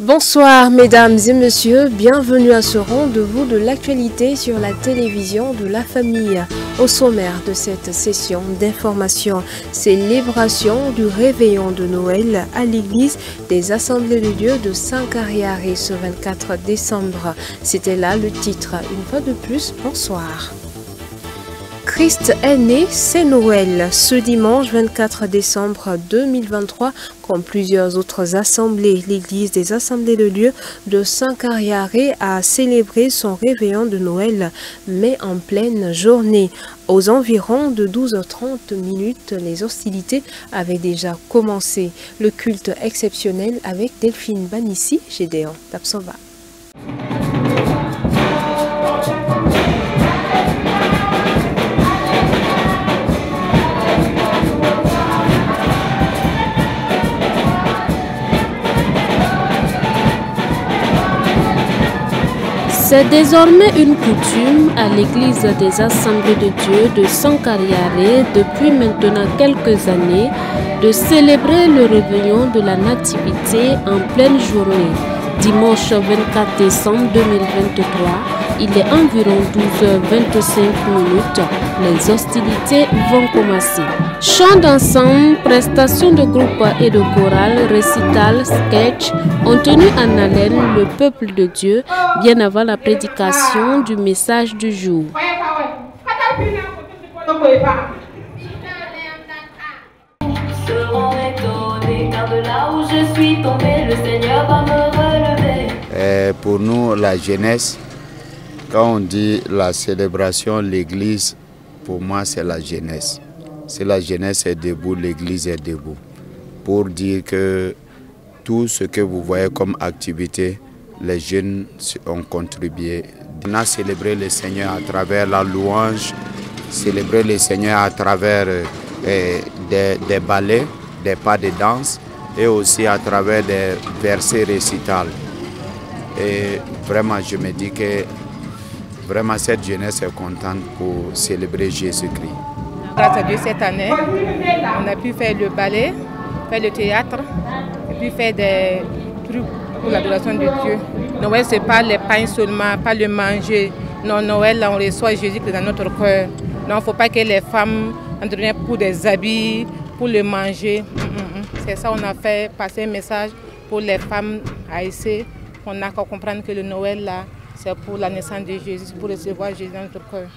Bonsoir mesdames et messieurs, bienvenue à ce rendez-vous de l'actualité sur la télévision de la famille. Au sommaire de cette session d'information, célébration du réveillon de Noël à l'église des Assemblées de Dieu de Sankariari ce 24 décembre. C'était là le titre. Une fois de plus, bonsoir. Christ est né, c'est Noël. Ce dimanche 24 décembre 2023, comme plusieurs autres assemblées, l'église des Assemblées de Dieu de Sankariari a célébré son réveillon de Noël, mais en pleine journée. Aux environs de 12h30 minutes, les hostilités avaient déjà commencé. Le culte exceptionnel avec Delphine Banissi, Gédéon Tapsova. C'est désormais une coutume à l'église des Assemblées de Dieu de Sankariari depuis maintenant quelques années de célébrer le réveillon de la Nativité en pleine journée. Dimanche 24 décembre 2023, il est environ 12h25 minutes. Les hostilités vont commencer. Chants d'ensemble, prestations de groupe et de chorale, récital, sketch ont tenu en haleine le peuple de Dieu bien avant la prédication du message du jour. Seront étonnés car de là où je suis tombé, le Seigneur va me relever. Pour nous, la jeunesse, quand on dit la célébration, l'église, pour moi, c'est la jeunesse. Si la jeunesse est debout, l'église est debout. Pour dire que tout ce que vous voyez comme activité, les jeunes ont contribué. On a célébré le Seigneur à travers la louange, célébré le Seigneur à travers des ballets, des pas de danse et aussi à travers des versets récitals. Et vraiment, je me dis que vraiment cette jeunesse est contente pour célébrer Jésus-Christ. Grâce à Dieu, cette année, on a pu faire le ballet, faire le théâtre, et puis faire des trucs pour l'adoration de Dieu. Noël, ce n'est pas les pains seulement, pas le manger. Non, Noël, là, on reçoit Jésus dans notre cœur. Non, il ne faut pas que les femmes entretiennent pour des habits, pour le manger. C'est ça, on a fait passer un message pour les femmes haïtiennes. On a qu'à comprendre que le Noël, là, c'est pour la naissance de Jésus, pour recevoir Jésus dans notre cœur.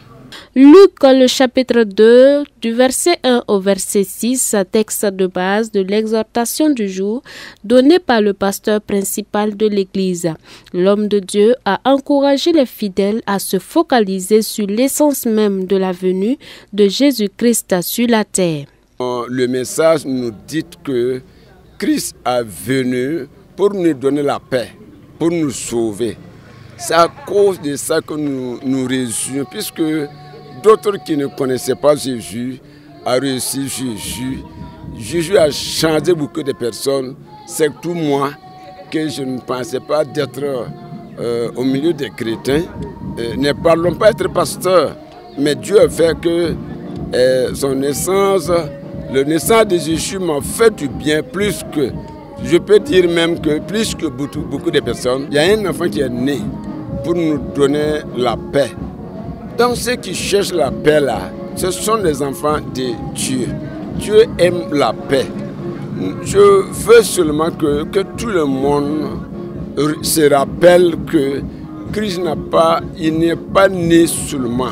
Luc, le chapitre 2, du verset 1 au verset 6, texte de base de l'exhortation du jour donnée par le pasteur principal de l'Église. L'homme de Dieu a encouragé les fidèles à se focaliser sur l'essence même de la venue de Jésus-Christ sur la terre. Le message nous dit que Christ est venu pour nous donner la paix, pour nous sauver. C'est à cause de ça que nous réussissons, puisque d'autres qui ne connaissaient pas Jésus ont réussi Jésus. Jésus a changé beaucoup de personnes. C'est tout moi que je ne pensais pas d'être au milieu des chrétiens. Ne parlons pas être pasteur, mais Dieu a fait que son naissance, le naissance de Jésus m'a fait du bien plus que, je peux dire même que plus que beaucoup de personnes. Il y a un enfant qui est né pour nous donner la paix. Donc ceux qui cherchent la paix là, ce sont les enfants de Dieu. Dieu aime la paix. Je veux seulement que tout le monde se rappelle que Christ n'est pas né seulement.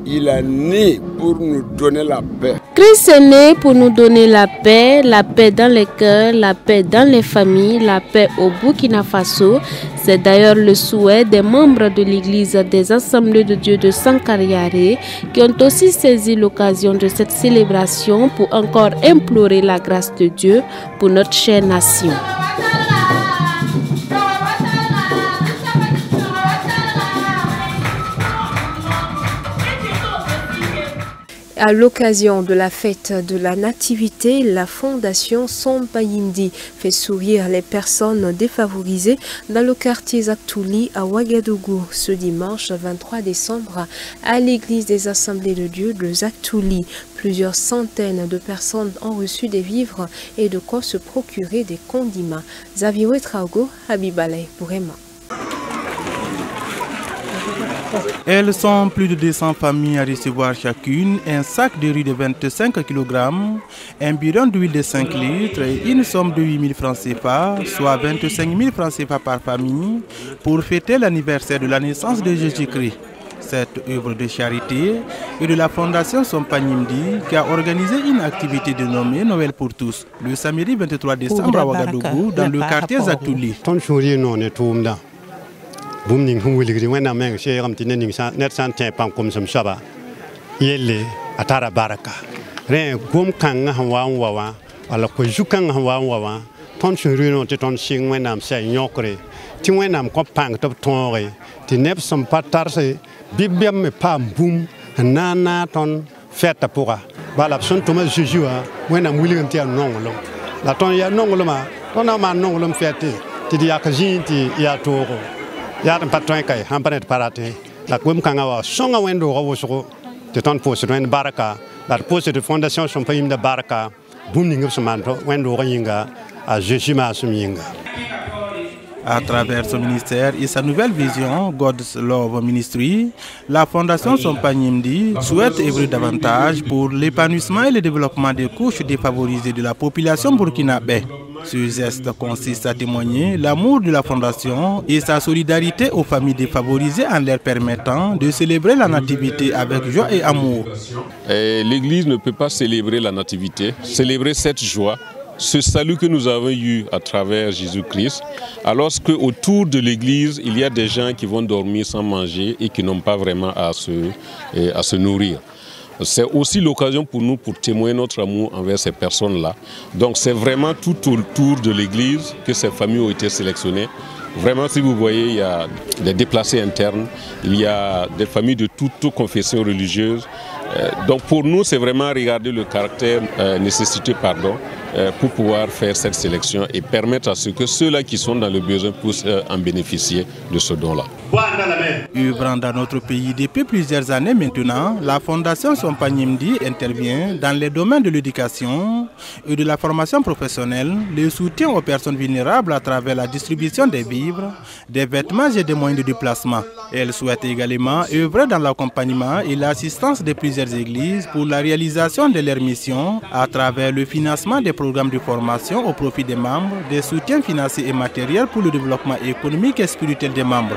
Il est né pour nous donner la paix. Christ est né pour nous donner la paix dans les cœurs, la paix dans les familles, la paix au Burkina Faso. C'est d'ailleurs le souhait des membres de l'Église des Assemblées de Dieu de Sankariari qui ont aussi saisi l'occasion de cette célébration pour encore implorer la grâce de Dieu pour notre chère nation. À l'occasion de la fête de la Nativité, la Fondation Sompayimdi fait sourire les personnes défavorisées dans le quartier Zaktouli à Ouagadougou ce dimanche 23 décembre à l'église des Assemblées de Dieu de Zaktouli. Plusieurs centaines de personnes ont reçu des vivres et de quoi se procurer des condiments. Xavier Traogo, Habibalay pour Emma. Elles sont plus de 200 familles à recevoir chacune un sac de riz de 25 kg, un bidon d'huile de 5 litres et une somme de 8 000 francs CFA, soit 25 000 francs CFA par famille, pour fêter l'anniversaire de la naissance de Jésus-Christ. Cette œuvre de charité est de la Fondation Sompayimdi qui a organisé une activité dénommée Noël pour tous le samedi 23 décembre à Ouagadougou dans le quartier Zaktouli. Boom ning hu wili when na meng she ram tin ning sa net san te pam kum sam saba yele atara baraka re gum kan ha wa wa ala ko jukan ha wa ton churu no te ton sing when nam se nyokre ti when nam ko pang to tonre ti nep sam patar se bibiam me pam boom na ton feta pourra bala son to ma juju when nam wili ti nongolo la ton ya nongolo ma ton na ma nongolo fete ti ya ka jinti ya toro Yadam patron kai hampanet parate la kum kangawa songa wendo rowo de ton poste de baraka la poste de fondation Sompayimdi de baraka booming somanto wendo ringa a jejima suminga. À travers son ministère et sa nouvelle vision, God's Love Ministry, la Fondation Sompayimdi souhaite œuvrer davantage pour l'épanouissement et le développement des couches défavorisées de la population burkinabé. Ce geste consiste à témoigner l'amour de la Fondation et sa solidarité aux familles défavorisées en leur permettant de célébrer la Nativité avec joie et amour. L'Église ne peut pas célébrer la Nativité, célébrer cette joie, ce salut que nous avons eu à travers Jésus-Christ, alors qu'autour de l'Église, il y a des gens qui vont dormir sans manger et qui n'ont pas vraiment à se nourrir. C'est aussi l'occasion pour nous pour témoigner notre amour envers ces personnes-là. Donc c'est vraiment tout autour de l'Église que ces familles ont été sélectionnées. Vraiment, si vous voyez, il y a des déplacés internes, il y a des familles de toutes confessions religieuses. Donc pour nous, c'est vraiment regarder le caractère nécessité pour pouvoir faire cette sélection et permettre à ce que ceux-là qui sont dans le besoin puissent en bénéficier de ce don-là. Œuvrant dans notre pays depuis plusieurs années maintenant, la Fondation Sompayimdi intervient dans les domaines de l'éducation et de la formation professionnelle, le soutien aux personnes vulnérables à travers la distribution des vivres, des vêtements et des moyens de déplacement. Elle souhaite également œuvrer dans l'accompagnement et l'assistance de plusieurs églises pour la réalisation de leurs missions à travers le financement des programmes de formation au profit des membres, des soutiens financiers et matériels pour le développement économique et spirituel des membres.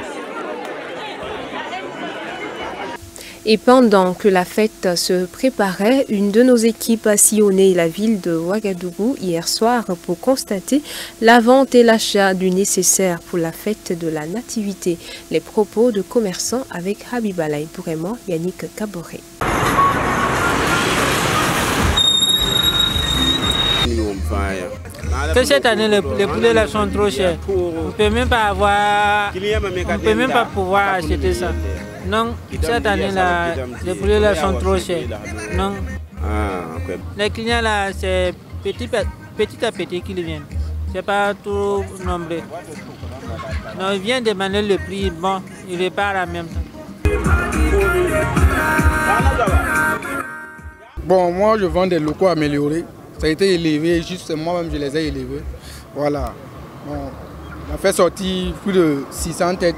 Et pendant que la fête se préparait, une de nos équipes a sillonné la ville de Ouagadougou hier soir pour constater la vente et l'achat du nécessaire pour la fête de la Nativité. Les propos de commerçants avec Habibalay Bourema, Yannick Kaboré. Que cette année, les poulets là sont trop chers. On ne peut même pas pouvoir acheter ça. Non, cette année-là, les poulets là sont trop chers. Non. Les clients là, c'est petit à petit qu'ils viennent. C'est pas trop nombreux. Non, ils viennent demander le prix, bon, ils repartent en même temps. Bon, moi je vends des locaux améliorés. Ça a été élevé, juste moi-même je les ai élevés. Voilà. Bon, on a fait sortir plus de 600 têtes.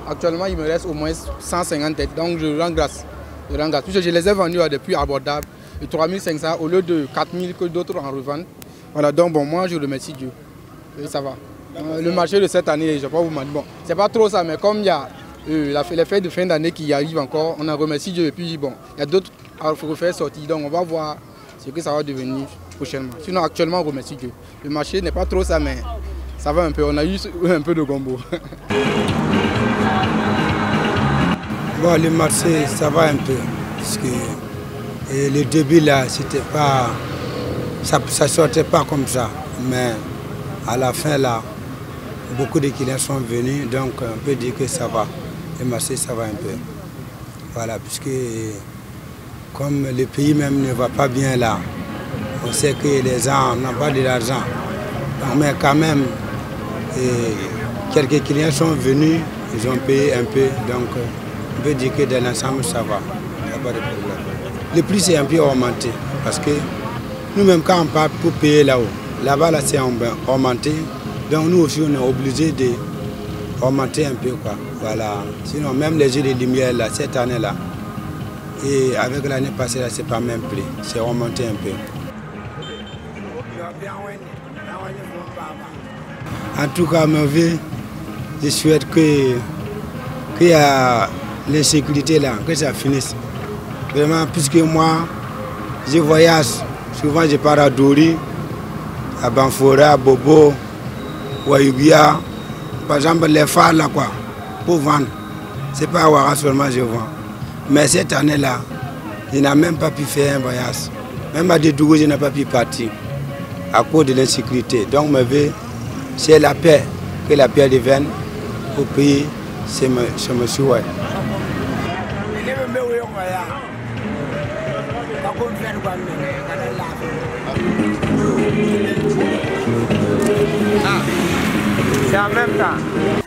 Actuellement, il me reste au moins 150 têtes. Donc je rends grâce. Puisque je les ai vendus à des prix abordables. De 3500 au lieu de 4000 que d'autres en revendent. Voilà, donc bon, moi je remercie Dieu. Et ça va. Le marché de cette année, je ne vais pas vous mentir. Bon, c'est pas trop ça, mais comme il y a les fêtes de fin d'année qui arrivent encore, on a remercié Dieu. Et puis bon, il y a d'autres à refaire sortir. Donc on va voir ce que ça va devenir prochainement. Sinon, actuellement, on remercie Dieu. Le marché n'est pas trop ça, mais ça va un peu. On a eu un peu de gombo. Bon, le marché, ça va un peu. Parce que le début, là, c'était pas... Ça sortait pas comme ça. Mais à la fin, là, beaucoup de clients sont venus. Donc, on peut dire que ça va. Le marché, ça va un peu. Voilà, puisque comme le pays même ne va pas bien là, on sait que les gens n'ont pas de l'argent. Mais quand même, quelques clients sont venus, ils ont payé un peu, donc on peut dire que dans l'ensemble ça va, il n'y a pas de problème. Le prix c'est un peu augmenté, parce que nous-mêmes quand on part pour payer là-haut, là-bas là, c'est augmenté, donc nous aussi on est obligé de augmenter un peu quoi. Voilà. Sinon même les jeux de lumière là, cette année là, et avec l'année passée là, c'est pas même prix, c'est augmenté un peu. En tout cas, je souhaite qu'il y a l'insécurité là, que ça finisse. Vraiment, puisque moi, je voyage, souvent je pars à Dori, à Banfora, à Bobo, ou à Ubia. Par exemple, les phares là, quoi, pour vendre. Ce n'est pas à Ouara seulement je vends. Mais cette année-là, je n'ai même pas pu faire un voyage. Même à Dédougou, je n'ai pas pu partir à cause de l'insécurité. Donc, c'est la paix, que la paix devienne au pays, c'est mon souhait.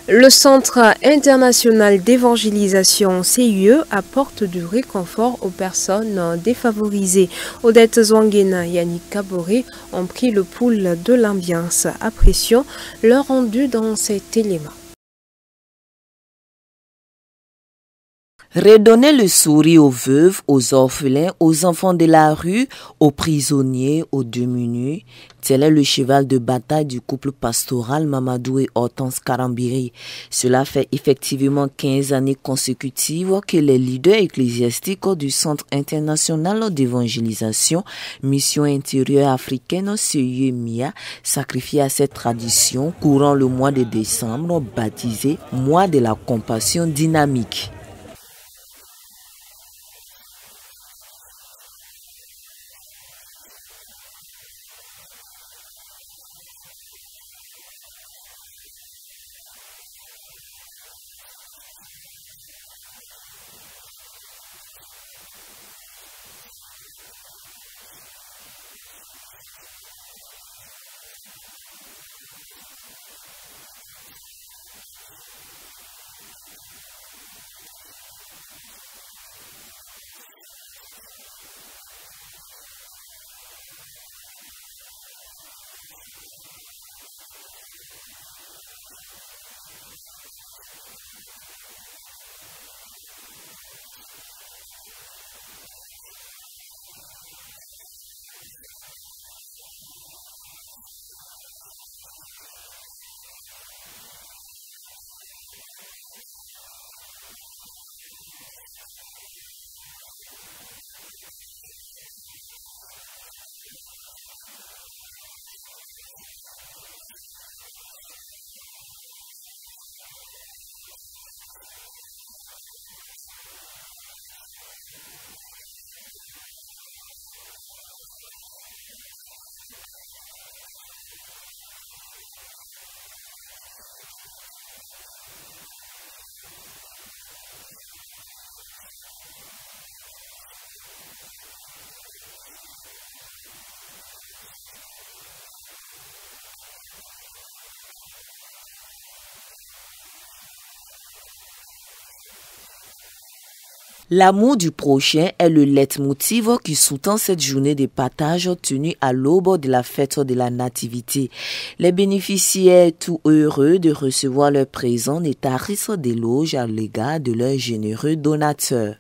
Le Centre international d'évangélisation CIE apporte du réconfort aux personnes défavorisées. Odette Zouangena et Yannick Kaboré ont pris le pouls de l'ambiance. Apprécions leur rendu dans cet élément. Redonner le sourire aux veuves, aux orphelins, aux enfants de la rue, aux prisonniers, aux démunis, tel est le cheval de bataille du couple pastoral Mamadou et Hortense Karambiri. Cela fait effectivement 15 années consécutives que les leaders ecclésiastiques du Centre international d'évangélisation, Mission intérieure africaine CIE-MIA, sacrifient à cette tradition courant le mois de décembre, baptisé Mois de la compassion dynamique. L'amour du prochain est le leitmotiv qui sous-tend cette journée de partage tenue à l'aube de la fête de la Nativité. Les bénéficiaires, tout heureux de recevoir leur présent, ne tarissent d'éloges à l'égard de leurs généreux donateurs.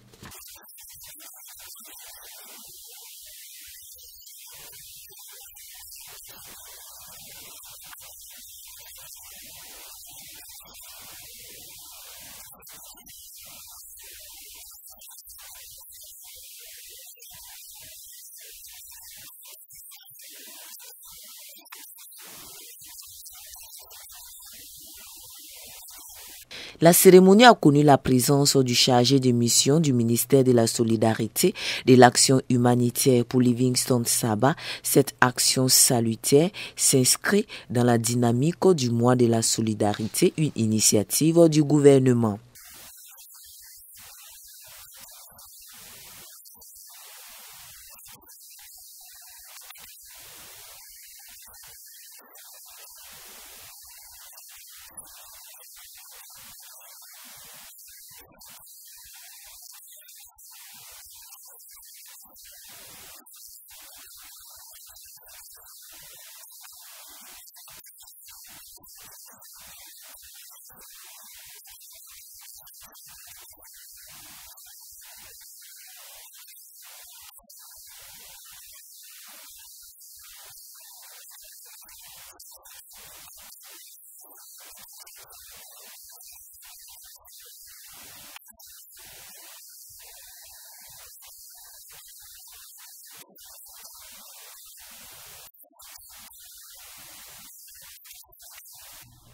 La cérémonie a connu la présence du chargé de mission du ministère de la Solidarité, de l'Action humanitaire pour Livingstone Saba. Cette action salutaire s'inscrit dans la dynamique du mois de la solidarité, une initiative du gouvernement.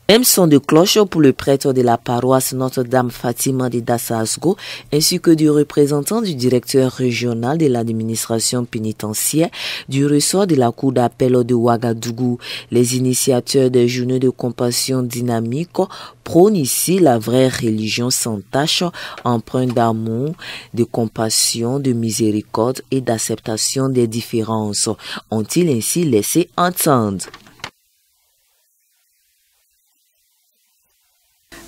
Un son de cloche pour le prêtre de la paroisse Notre-Dame Fatima de Dassasgo ainsi que du représentant du directeur régional de l'administration pénitentiaire du ressort de la cour d'appel de Ouagadougou. Les initiateurs des journées de compassion dynamique prônent ici la vraie religion sans tache, empreinte d'amour, de compassion, de miséricorde et d'acceptation des différences. Ont-ils ainsi laissé entendre?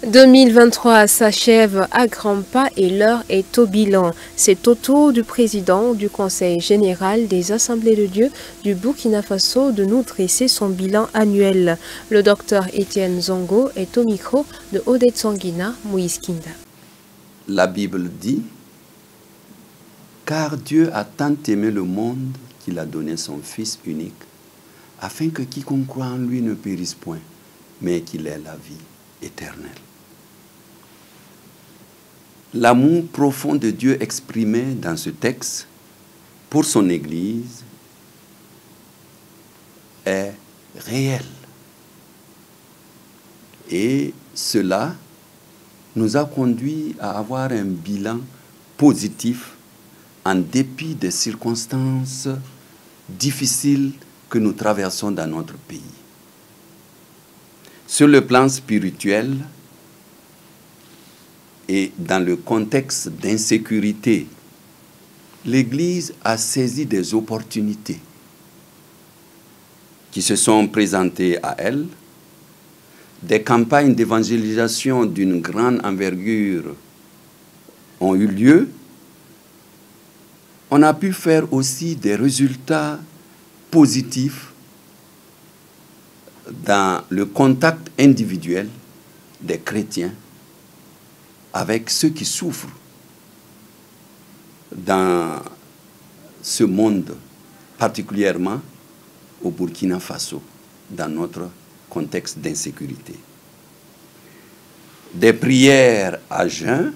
2023 s'achève à grands pas et l'heure est au bilan. C'est au tour du président du Conseil général des Assemblées de Dieu du Burkina Faso de nous dresser son bilan annuel. Le docteur Étienne Zongo est au micro de Odette Sanguina Moïse Kinda. La Bible dit « Car Dieu a tant aimé le monde qu'il a donné son Fils unique, afin que quiconque croit en lui ne périsse point, mais qu'il ait la vie éternelle. » L'amour profond de Dieu exprimé dans ce texte pour son Église est réel. Et cela nous a conduit à avoir un bilan positif en dépit des circonstances difficiles que nous traversons dans notre pays. Sur le plan spirituel, et dans le contexte d'insécurité, l'Église a saisi des opportunités qui se sont présentées à elle. Des campagnes d'évangélisation d'une grande envergure ont eu lieu. On a pu faire aussi des résultats positifs dans le contact individuel des chrétiens avec ceux qui souffrent dans ce monde, particulièrement au Burkina Faso, dans notre contexte d'insécurité. Des prières à jeûne,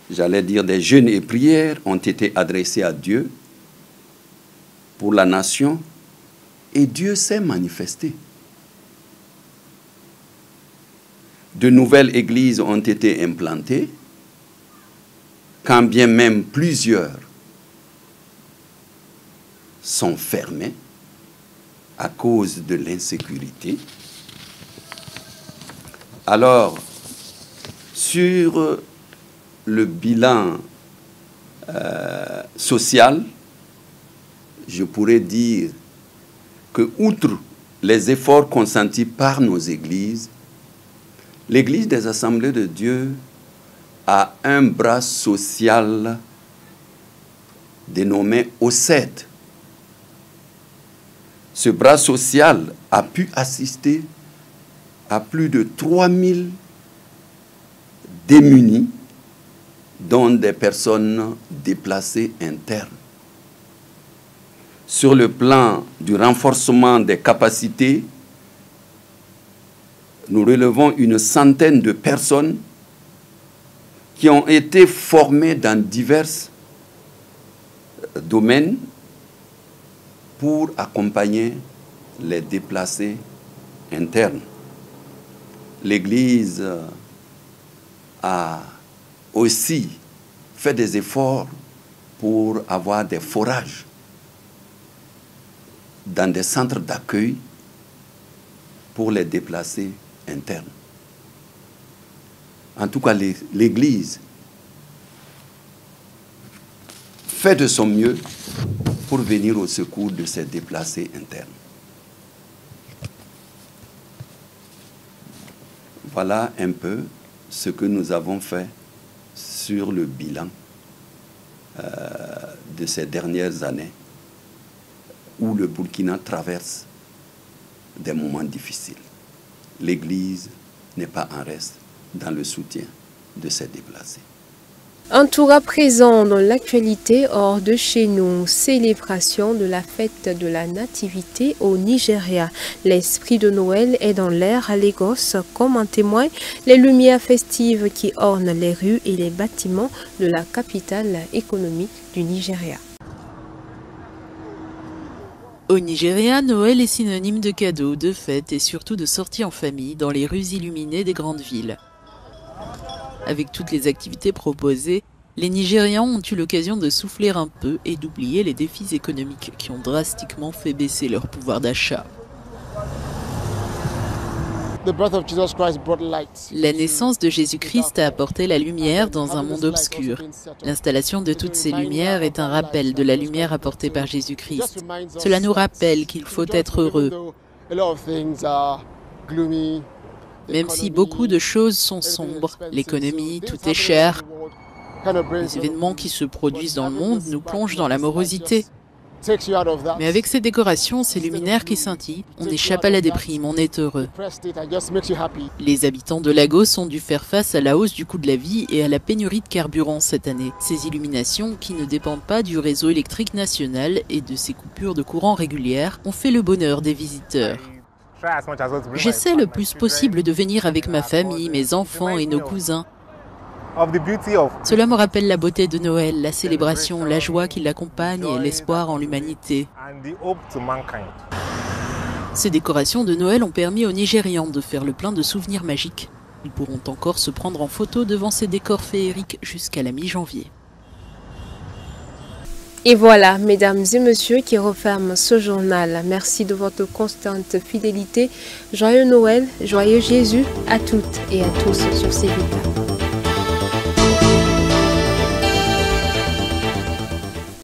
j'allais dire des jeûnes et prières, ont été adressées à Dieu pour la nation, et Dieu s'est manifesté. De nouvelles églises ont été implantées, quand bien même plusieurs sont fermées à cause de l'insécurité. Alors, sur le bilan social, je pourrais dire que, outre les efforts consentis par nos églises, l'Église des Assemblées de Dieu a un bras social dénommé OSED. Ce bras social a pu assister à plus de 3000 démunis, dont des personnes déplacées internes. Sur le plan du renforcement des capacités, nous relevons une centaine de personnes qui ont été formées dans divers domaines pour accompagner les déplacés internes. L'Église a aussi fait des efforts pour avoir des forages dans des centres d'accueil pour les déplacés internes. En tout cas, l'Église fait de son mieux pour venir au secours de ces déplacés internes. Voilà un peu ce que nous avons fait sur le bilan de ces dernières années où le Burkina traverse des moments difficiles. L'Église n'est pas en reste dans le soutien de ces déplacés. Un tour à présent dans l'actualité hors de chez nous, célébration de la fête de la Nativité au Nigeria. L'esprit de Noël est dans l'air à Lagos, comme en témoignent les lumières festives qui ornent les rues et les bâtiments de la capitale économique du Nigeria. Au Nigeria, Noël est synonyme de cadeaux, de fêtes et surtout de sorties en famille dans les rues illuminées des grandes villes. Avec toutes les activités proposées, les Nigérians ont eu l'occasion de souffler un peu et d'oublier les défis économiques qui ont drastiquement fait baisser leur pouvoir d'achat. La naissance de Jésus-Christ a apporté la lumière dans un monde obscur. L'installation de toutes ces lumières est un rappel de la lumière apportée par Jésus-Christ. Cela nous rappelle qu'il faut être heureux. Même si beaucoup de choses sont sombres, l'économie, tout est cher, les événements qui se produisent dans le monde nous plongent dans la morosité. Mais avec ces décorations, ces luminaires qui scintillent, on échappe à la déprime, on est heureux. Les habitants de Lagos ont dû faire face à la hausse du coût de la vie et à la pénurie de carburant cette année. Ces illuminations, qui ne dépendent pas du réseau électrique national et de ces coupures de courant régulières, ont fait le bonheur des visiteurs. J'essaie le plus possible de venir avec ma famille, mes enfants et nos cousins. Cela me rappelle la beauté de Noël, la célébration, la joie qui l'accompagne et l'espoir en l'humanité. Ces décorations de Noël ont permis aux Nigérians de faire le plein de souvenirs magiques. Ils pourront encore se prendre en photo devant ces décors féeriques jusqu'à la mi-janvier. Et voilà, mesdames et messieurs, qui referment ce journal. Merci de votre constante fidélité. Joyeux Noël, joyeux Jésus à toutes et à tous sur ces vidéos.